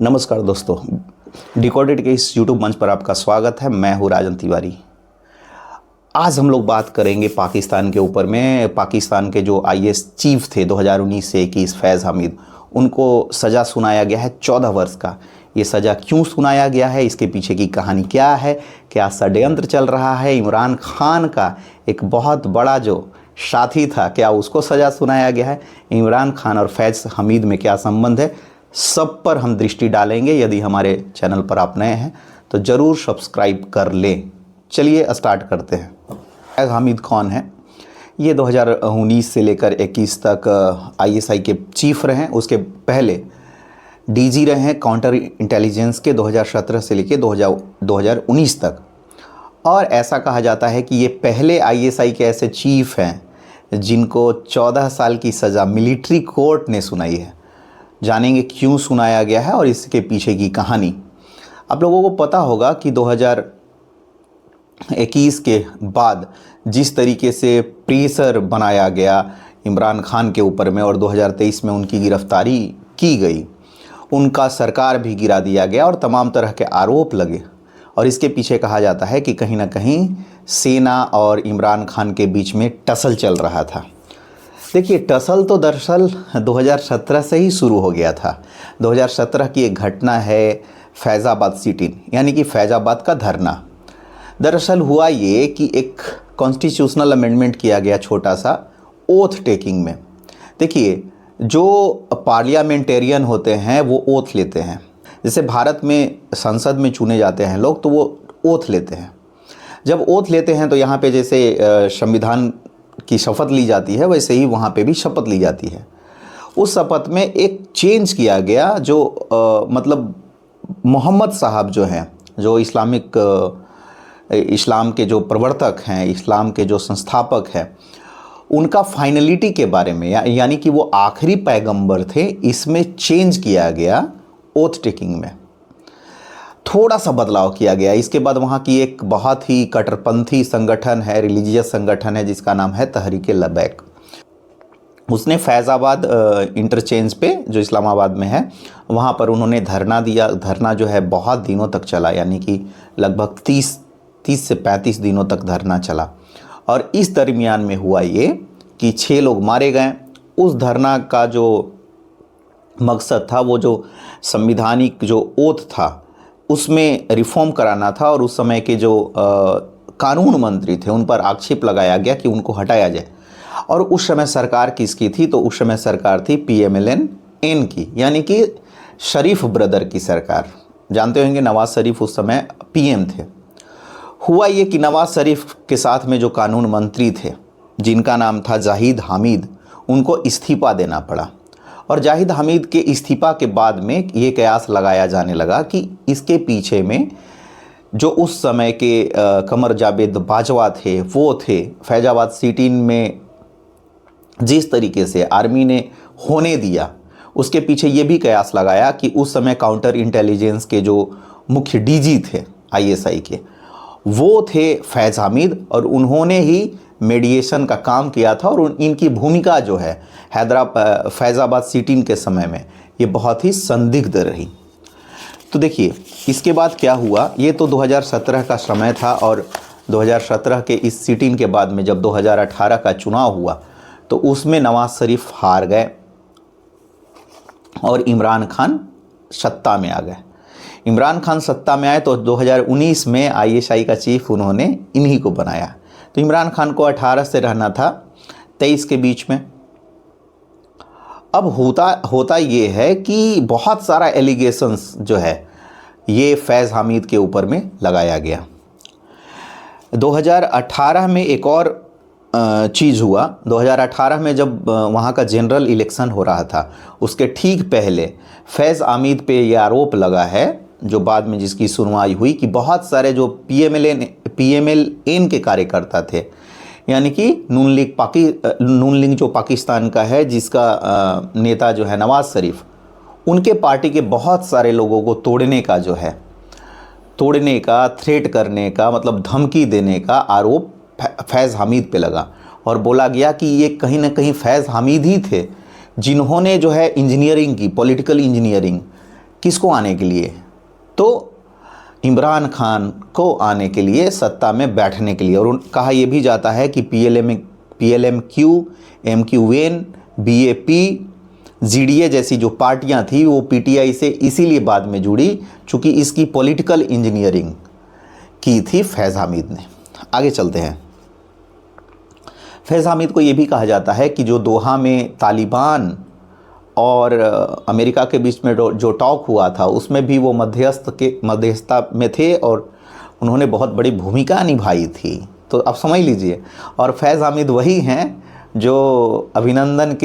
नमस्कार दोस्तों, डिकोडेड के इस यूट्यूब मंच पर आपका स्वागत है। मैं हूँ राजन तिवारी। आज हम लोग बात करेंगे पाकिस्तान के ऊपर में। पाकिस्तान के जो आईएएस चीफ थे 2019 से 21, फैज़ हामिद, उनको सज़ा सुनाया गया है 14 वर्ष का। ये सज़ा क्यों सुनाया गया है, इसके पीछे की कहानी क्या है, क्या षड्यंत्र चल रहा है, इमरान खान का एक बहुत बड़ा जो साथी था क्या उसको सज़ा सुनाया गया है, इमरान खान और फैज़ हामिद में क्या संबंध है, सब पर हम दृष्टि डालेंगे। यदि हमारे चैनल पर आप नए हैं तो ज़रूर सब्सक्राइब कर लें। चलिए स्टार्ट करते हैं। फैज़ हामिद कौन है? ये 2019 से लेकर 21 तक आईएसआई के चीफ रहे हैं। उसके पहले डीजी रहे हैं काउंटर इंटेलिजेंस के 2017 से लेकर 2019 तक। और ऐसा कहा जाता है कि ये पहले आईएसआई के ऐसे चीफ हैं जिनको 14 साल की सज़ा मिलिट्री कोर्ट ने सुनाई है। जानेंगे क्यों सुनाया गया है और इसके पीछे की कहानी। आप लोगों को पता होगा कि 2021 के बाद जिस तरीके से प्रेशर बनाया गया इमरान खान के ऊपर में और 2023 में उनकी गिरफ्तारी की गई, उनका सरकार भी गिरा दिया गया और तमाम तरह के आरोप लगे। और इसके पीछे कहा जाता है कि कहीं ना कहीं सेना और इमरान खान के बीच में टसल चल रहा था। देखिए, टसल तो दरअसल 2017 से ही शुरू हो गया था। 2017 की एक घटना है फैज़ाबाद सिटी, यानी कि फैज़ाबाद का धरना। दरअसल हुआ ये कि एक कॉन्स्टिट्यूशनल अमेंडमेंट किया गया छोटा सा ओथ टेकिंग में। देखिए, जो पार्लियामेंटेरियन होते हैं वो ओथ लेते हैं। जैसे भारत में संसद में चुने जाते हैं लोग तो वो ओथ लेते हैं। जब ओथ लेते हैं तो यहाँ पे जैसे संविधान की शपथ ली जाती है, वैसे ही वहाँ पे भी शपथ ली जाती है। उस शपथ में एक चेंज किया गया जो मतलब मोहम्मद साहब जो हैं, जो इस्लाम के जो प्रवर्तक हैं, इस्लाम के जो संस्थापक हैं, उनका फाइनलिटी के बारे में यानी कि वो आखिरी पैगंबर थे, इसमें चेंज किया गया ओथ टेकिंग में। थोड़ा सा बदलाव किया गया। इसके बाद वहाँ की एक बहुत ही कट्टरपंथी संगठन है, रिलीजियस संगठन है, जिसका नाम है तहरीक लबैक। उसने फैज़ाबाद इंटरचेंज पे जो इस्लामाबाद में है वहाँ पर उन्होंने धरना दिया। धरना जो है बहुत दिनों तक चला, यानी कि लगभग 30 से 35 दिनों तक धरना चला। और इस दरमियान में हुआ ये कि 6 लोग मारे गए। उस धरना का जो मकसद था, वो जो संविधानिक जो ओथ था उसमें रिफॉर्म कराना था। और उस समय के जो कानून मंत्री थे उन पर आक्षेप लगाया गया कि उनको हटाया जाए। और उस समय सरकार किसकी थी? तो उस समय सरकार थी PMLN की, यानी कि शरीफ ब्रदर की सरकार। जानते होंगे नवाज शरीफ उस समय PM थे। हुआ ये कि नवाज शरीफ के साथ में जो कानून मंत्री थे जिनका नाम था जाहिद हामिद, उनको इस्तीफा देना पड़ा। और जाहिद हामिद के इस्तीफा के बाद में ये कयास लगाया जाने लगा कि इसके पीछे में जो उस समय के कमर जावेद बाजवा थे वो थे। फैज़ाबाद सिटी में जिस तरीके से आर्मी ने होने दिया, उसके पीछे ये भी कयास लगाया कि उस समय काउंटर इंटेलिजेंस के जो मुख्य डीजी थे आईएसआई के, वो थे फैज़ हामिद। और उन्होंने ही मेडिएशन का काम किया था। और इनकी भूमिका जो है फैज़ाबाद सिटी के समय में ये बहुत ही संदिग्ध रही। तो देखिए, इसके बाद क्या हुआ। ये तो 2017 का समय था। और 2017 के इस सिटी के बाद में जब 2018 का चुनाव हुआ तो उसमें नवाज शरीफ हार गए और इमरान खान सत्ता में आ गए। इमरान खान सत्ता में आए तो 2019 में आईएसआई का चीफ उन्होंने इन्हीं को बनाया। तो इमरान खान को 18 से रहना था 23 के बीच में। अब होता ये है कि बहुत सारा एलिगेशंस जो है ये फैज़ हामिद के ऊपर में लगाया गया। 2018 में एक और चीज़ हुआ। 2018 में जब वहाँ का जनरल इलेक्शन हो रहा था, उसके ठीक पहले फैज़ हामिद पे ये आरोप लगा है, जो बाद में जिसकी सुनवाई हुई, कि बहुत सारे जो PMLN के कार्यकर्ता थे, यानी कि नून लीग जो पाकिस्तान का है, जिसका नेता जो है नवाज शरीफ, उनके पार्टी के बहुत सारे लोगों को तोड़ने का थ्रेट करने का, मतलब धमकी देने का आरोप फैज़ हामिद पे लगा। और बोला गया कि ये कहीं ना कहीं फैज़ हामिद ही थे जिन्होंने जो है इंजीनियरिंग की, पॉलिटिकल इंजीनियरिंग किसको आने के लिए? तो इमरान खान को आने के लिए, सत्ता में बैठने के लिए। और कहा यह भी जाता है कि PLMQ, MQN, BAP, ZDA जैसी जो पार्टियां थी वो PTI से इसीलिए बाद में जुड़ी चूँकि इसकी पॉलिटिकल इंजीनियरिंग की थी फैज़ हामिद ने। आगे चलते हैं। फैज़ हामिद को ये भी कहा जाता है कि जो दोहा में तालिबान और अमेरिका के बीच में जो टॉक हुआ था उसमें भी वो मध्यस्थता में थे और उन्होंने बहुत बड़ी भूमिका निभाई थी। तो अब समझ लीजिए। और फैज़ हामिद वही हैं जो अभिनंदन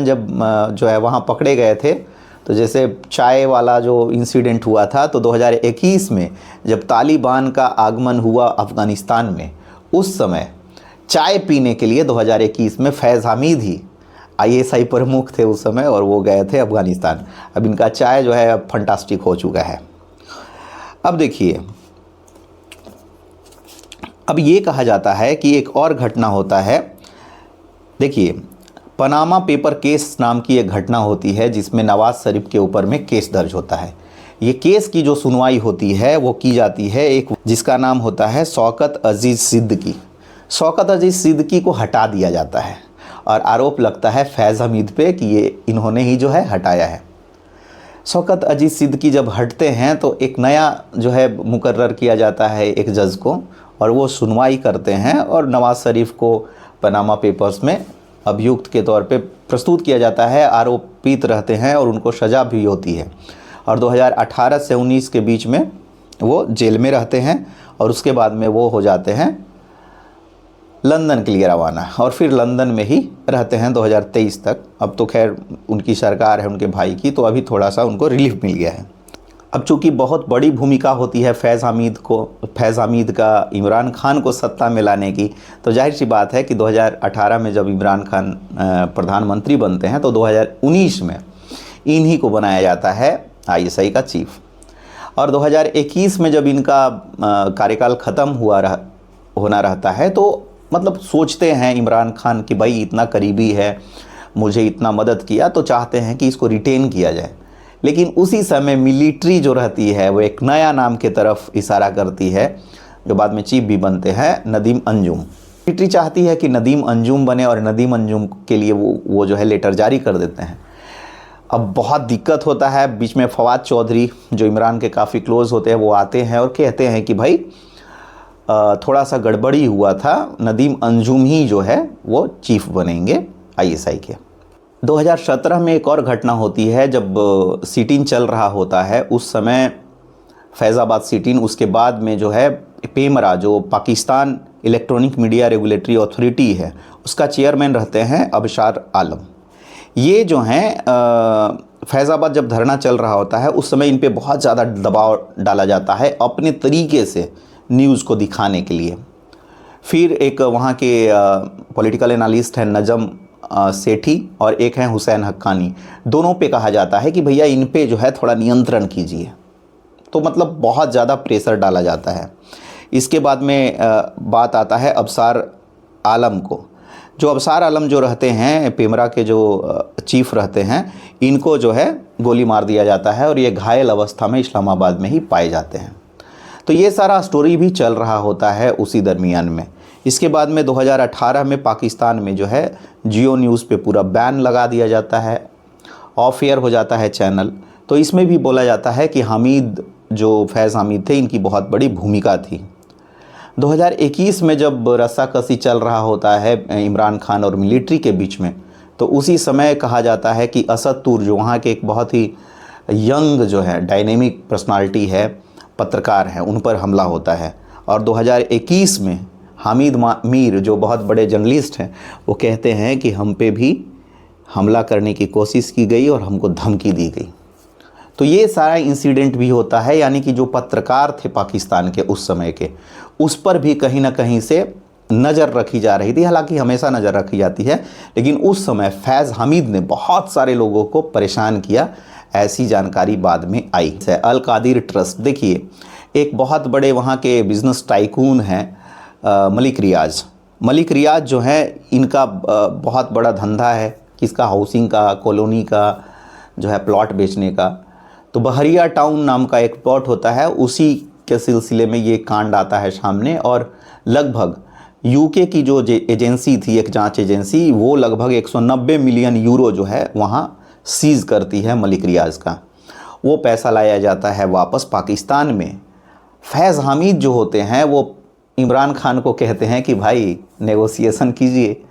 जब जो है वहाँ पकड़े गए थे, तो जैसे चाय वाला जो इंसिडेंट हुआ था, तो 2021 में जब तालिबान का आगमन हुआ अफ़गानिस्तान में, उस समय चाय पीने के लिए 2021 में फैज़ हामिद ही ISI प्रमुख थे उस समय और वो गए थे अफ़गानिस्तान। अब इनका चाय जो है अब फंटास्टिक हो चुका है। अब देखिए, अब ये कहा जाता है कि एक और घटना होता है। देखिए, पनामा पेपर केस नाम की एक घटना होती है जिसमें नवाज़ शरीफ के ऊपर में केस दर्ज होता है। ये केस की जो सुनवाई होती है वो की जाती है एक जिसका नाम होता है शौकत अजीज़ सिद्दीकी। शौकत अजीज़ सिद्दीकी को हटा दिया जाता है और आरोप लगता है फैज़ हामिद पे कि ये इन्होंने ही जो है हटाया है। शौकत अजीज़ सिद्दीकी जब हटते हैं तो एक नया जो है मुकर्रर किया जाता है एक जज को, और वो सुनवाई करते हैं और नवाज़ शरीफ को पनामा पेपर्स में अभियुक्त के तौर पे प्रस्तुत किया जाता है। आरोपित रहते हैं और उनको सज़ा भी होती है। और 2018 से 19 के बीच में वो जेल में रहते हैं और उसके बाद में वो हो जाते हैं लंदन के लिए रवाना, और फिर लंदन में ही रहते हैं 2023 तक। अब तो खैर उनकी सरकार है उनके भाई की, तो अभी थोड़ा सा उनको रिलीफ मिल गया है। अब चूँकि बहुत बड़ी भूमिका होती है फैज़ हामिद का इमरान खान को सत्ता में लाने की, तो जाहिर सी बात है कि 2018 में जब इमरान खान प्रधानमंत्री बनते हैं तो 2019 में इन्हीं को बनाया जाता है ISI का चीफ। और 2021 में जब इनका कार्यकाल ख़त्म होना रहता है तो मतलब सोचते हैं इमरान खान कि भाई इतना करीबी है, मुझे इतना मदद किया, तो चाहते हैं कि इसको रिटेन किया जाए। लेकिन उसी समय मिलिट्री जो रहती है वो एक नया नाम के तरफ इशारा करती है, जो बाद में चीफ भी बनते हैं, नदीम अंजुम। मिलिट्री चाहती है कि नदीम अंजुम बने और नदीम अंजुम के लिए वो जो है लेटर जारी कर देते हैं। अब बहुत दिक्कत होता है। बीच में फवाद चौधरी जो इमरान के काफ़ी क्लोज़ होते हैं वो आते हैं और कहते हैं कि भाई थोड़ा सा गड़बड़ी हुआ था, नदीम अंजुम ही जो है वो चीफ बनेंगे ISI के। 2017 में एक और घटना होती है जब सिटिंग चल रहा होता है, उस समय फैज़ाबाद सिटिंग, उसके बाद में जो है पेमरा जो Pakistan electronic media regulatory authority है उसका चेयरमैन रहते हैं अबशार आलम। ये जो हैं फैज़ाबाद जब धरना चल रहा होता है उस समय इन पे बहुत ज़्यादा दबाव डाला जाता है अपने तरीके से न्यूज़ को दिखाने के लिए। फिर एक वहाँ के पॉलिटिकल एनालिस्ट हैं नजम सेठी और एक हैं हुसैन हक्कानी, दोनों पे कहा जाता है कि भैया इन पे जो है थोड़ा नियंत्रण कीजिए। तो मतलब बहुत ज़्यादा प्रेशर डाला जाता है। इसके बाद में बात आता है अबसार आलम को। जो अबसार आलम जो रहते हैं पेमरा के जो चीफ रहते हैं, इनको जो है गोली मार दिया जाता है और ये घायल अवस्था में इस्लामाबाद में ही पाए जाते हैं। तो ये सारा स्टोरी भी चल रहा होता है उसी दरमियान में। इसके बाद में 2018 में पाकिस्तान में जो है जियो न्यूज़ पे पूरा बैन लगा दिया जाता है, ऑफ एयर हो जाता है चैनल। तो इसमें भी बोला जाता है कि हामिद जो फैज़ हामिद थे इनकी बहुत बड़ी भूमिका थी। 2021 में जब रस्साकसी चल रहा होता है इमरान खान और मिलिट्री के बीच में, तो उसी समय कहा जाता है कि असद तूर जो वहाँ के एक बहुत ही यंग जो है डायनेमिक पर्सनालिटी है, पत्रकार हैं, उन पर हमला होता है। और 2021 में हामिद मीर जो बहुत बड़े जर्नलिस्ट हैं वो कहते हैं कि हम पे भी हमला करने की कोशिश की गई और हमको धमकी दी गई। तो ये सारा इंसिडेंट भी होता है, यानी कि जो पत्रकार थे पाकिस्तान के उस समय के, उस पर भी कहीं ना कहीं से नज़र रखी जा रही थी। हालांकि हमेशा नज़र रखी जाती है, लेकिन उस समय फैज़ हामिद ने बहुत सारे लोगों को परेशान किया, ऐसी जानकारी बाद में आई। अल कादिर ट्रस्ट, देखिए एक बहुत बड़े वहाँ के बिज़नेस टाइकून हैं मलिक रियाज जो है, इनका बहुत बड़ा धंधा है किसका, हाउसिंग का, कॉलोनी का जो है प्लॉट बेचने का। तो बहरिया टाउन नाम का एक प्लॉट होता है, उसी के सिलसिले में ये कांड आता है सामने। और लगभग यूके की जो एजेंसी थी, एक जांच एजेंसी, वो लगभग 190 मिलियन यूरो जो है वहाँ सीज करती है मलिक रियाज का। वो पैसा लाया जाता है वापस पाकिस्तान में। फैज़ हामिद जो होते हैं वो इमरान खान को कहते हैं कि भाई नेगोशिएशन कीजिए,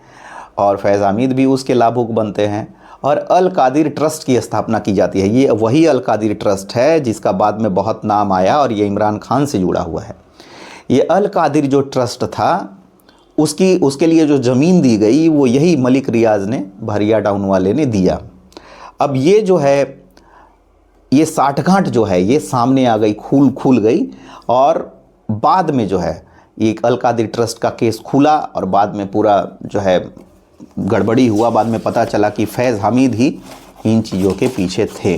और फैज़ हामिद भी उसके लाभुक बनते हैं। और अल कादिर ट्रस्ट की स्थापना की जाती है। ये वही अल कादिर ट्रस्ट है जिसका बाद में बहुत नाम आया और ये इमरान खान से जुड़ा हुआ है। ये अल कादिर जो ट्रस्ट था, उसके लिए जो ज़मीन दी गई वो यही मलिक रियाज ने, बहरिया टाउन वाले ने दिया। अब ये जो है, ये साठगांठ जो है ये सामने आ गई, खुल गई। और बाद में जो है एक अल कादिर ट्रस्ट का केस खुला और बाद में पूरा जो है गड़बड़ी हुआ। बाद में पता चला कि फैज़ हामिद ही इन चीज़ों के पीछे थे।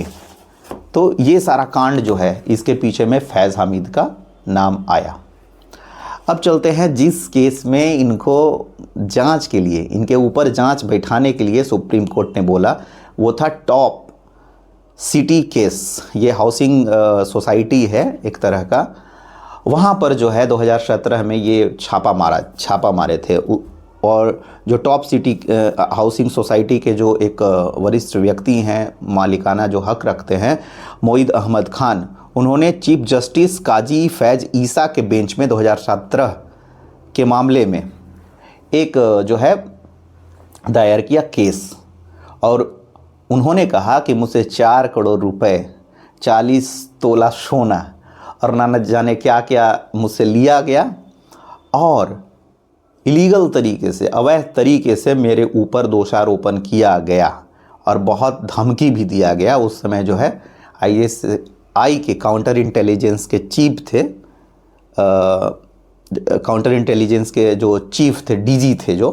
तो ये सारा कांड जो है इसके पीछे में फैज़ हामिद का नाम आया। अब चलते हैं जिस केस में इनको जांच के लिए, इनके ऊपर जांच बैठाने के लिए सुप्रीम कोर्ट ने बोला, वो था टॉप सिटी केस। ये हाउसिंग सोसाइटी है एक तरह का। वहाँ पर जो है 2017 में ये छापा मारे थे। और जो टॉप सिटी हाउसिंग सोसाइटी के जो एक वरिष्ठ व्यक्ति हैं, मालिकाना जो हक रखते हैं, मोईद अहमद खान, उन्होंने चीफ जस्टिस काजी फैज़ ईसा के बेंच में 2017 के मामले में एक जो है दायर किया केस। और उन्होंने कहा कि मुझसे 4 करोड़ रुपए, 40 तोला सोना और ना जाने क्या क्या मुझसे लिया गया, और इलीगल तरीके से, अवैध तरीके से मेरे ऊपर दोषारोपण किया गया और बहुत धमकी भी दिया गया। उस समय जो है ISI के काउंटर इंटेलिजेंस के चीफ थे, काउंटर इंटेलिजेंस के जो चीफ थे, DG थे जो,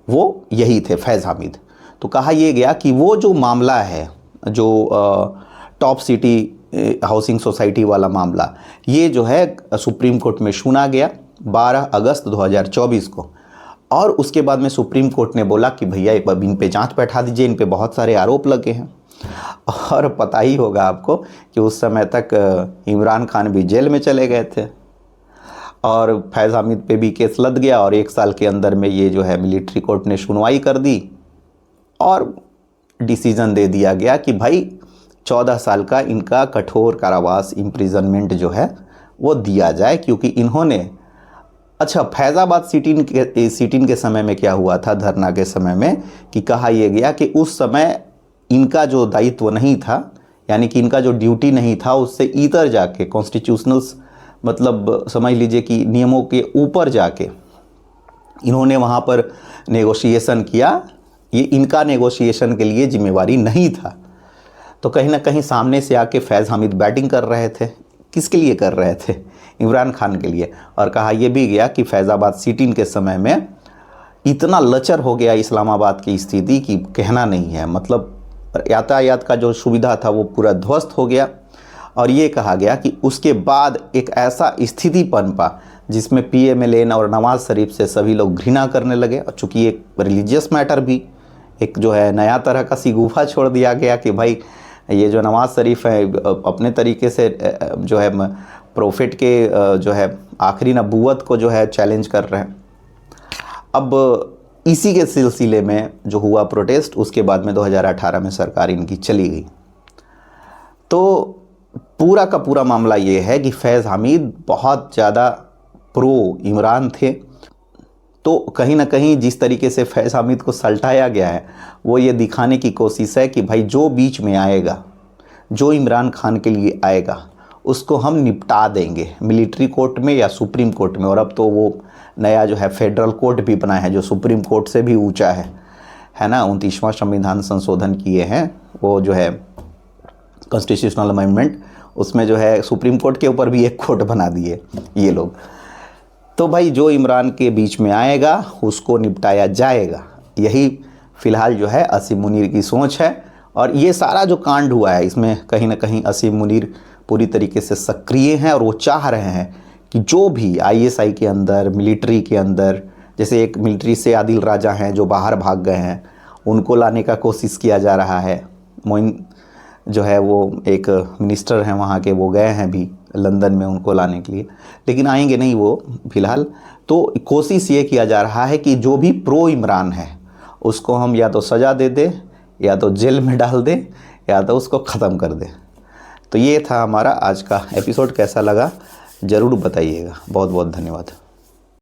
वो यही थे, फैज़ हामिद। तो कहा यह गया कि वो जो मामला है, जो टॉप सिटी हाउसिंग सोसाइटी वाला मामला, ये जो है सुप्रीम कोर्ट में सुना गया 12 अगस्त 2024 को। और उसके बाद में सुप्रीम कोर्ट ने बोला कि भैया इन पे जांच बैठा दीजिए, इन पे बहुत सारे आरोप लगे हैं। और पता ही होगा आपको कि उस समय तक इमरान खान भी जेल में चले गए थे और फैज़ हामिद पे भी केस लद गया। और 1 साल के अंदर में ये जो है मिलिट्री कोर्ट ने सुनवाई कर दी और डिसीज़न दे दिया गया कि भाई 14 साल का इनका कठोर कारावास, इम्प्रिजनमेंट जो है वो दिया जाए। क्योंकि इन्होंने, अच्छा, फैज़ाबाद सिटिंग के समय में क्या हुआ था, धरना के समय में, कि कहा यह गया कि उस समय इनका जो दायित्व नहीं था, यानी कि इनका जो ड्यूटी नहीं था, उससे इतर जाके कॉन्स्टिट्यूशनल्स, मतलब समझ लीजिए कि नियमों के ऊपर जाके इन्होंने वहाँ पर नेगोशिएशन किया। ये इनका नेगोशिएशन के लिए जिम्मेवारी नहीं था। तो कहीं ना कहीं सामने से आके फैज़ हामिद बैटिंग कर रहे थे। किसके लिए कर रहे थे? इमरान खान के लिए। और कहा यह भी गया कि फैज़ाबाद सिटिंग के समय में इतना लचर हो गया इस्लामाबाद की स्थिति कि कहना नहीं है। मतलब यातायात का जो सुविधा था वो पूरा ध्वस्त हो गया। और ये कहा गया कि उसके बाद एक ऐसा स्थिति पनपा जिसमें PMLN और नवाज़ शरीफ से सभी लोग घृणा करने लगे। और चूँकि एक रिलीजियस मैटर भी, एक जो है नया तरह का सिगुफा छोड़ दिया गया कि भाई ये जो नवाज़ शरीफ है अपने तरीके से जो है प्रोफेट के जो है आखिरी नबूवत को जो है चैलेंज कर रहे हैं। अब इसी के सिलसिले में जो हुआ प्रोटेस्ट, उसके बाद में 2018 में सरकार इनकी चली गई। तो पूरा का पूरा मामला ये है कि फैज़ हामिद बहुत ज़्यादा प्रो इमरान थे। तो कहीं ना कहीं जिस तरीके से फैज़ हामिद को सल्टाया गया है वो ये दिखाने की कोशिश है कि भाई जो बीच में आएगा, जो इमरान खान के लिए आएगा, उसको हम निपटा देंगे मिलिट्री कोर्ट में या सुप्रीम कोर्ट में। और अब तो वो नया जो है फेडरल कोर्ट भी बना है जो सुप्रीम कोर्ट से भी ऊंचा है ना। 29वां संविधान संशोधन किए हैं, वो जो है कॉन्स्टिट्यूशनल अमेंडमेंट, उसमें जो है सुप्रीम कोर्ट के ऊपर भी एक कोर्ट बना दिए ये लोग। तो भाई जो इमरान के बीच में आएगा उसको निपटाया जाएगा, यही फ़िलहाल जो है असीम मुनीर की सोच है। और ये सारा जो कांड हुआ है इसमें कहीं ना कहीं असीम मुनीर पूरी तरीके से सक्रिय हैं और वो चाह रहे हैं कि जो भी ISI के अंदर, मिलिट्री के अंदर, जैसे एक मिलिट्री से आदिल राजा हैं जो बाहर भाग गए हैं, उनको लाने का कोशिश किया जा रहा है। मोइन जो है वो एक मिनिस्टर हैं वहाँ के, वो गए हैं अभी लंदन में उनको लाने के लिए, लेकिन आएंगे नहीं वो फ़िलहाल। तो कोशिश ये किया जा रहा है कि जो भी प्रो इमरान है उसको हम या तो सज़ा दे दें, या तो जेल में डाल दें, या तो उसको ख़त्म कर दें। तो ये था हमारा आज का एपिसोड, कैसा लगा ज़रूर बताइएगा। बहुत बहुत धन्यवाद।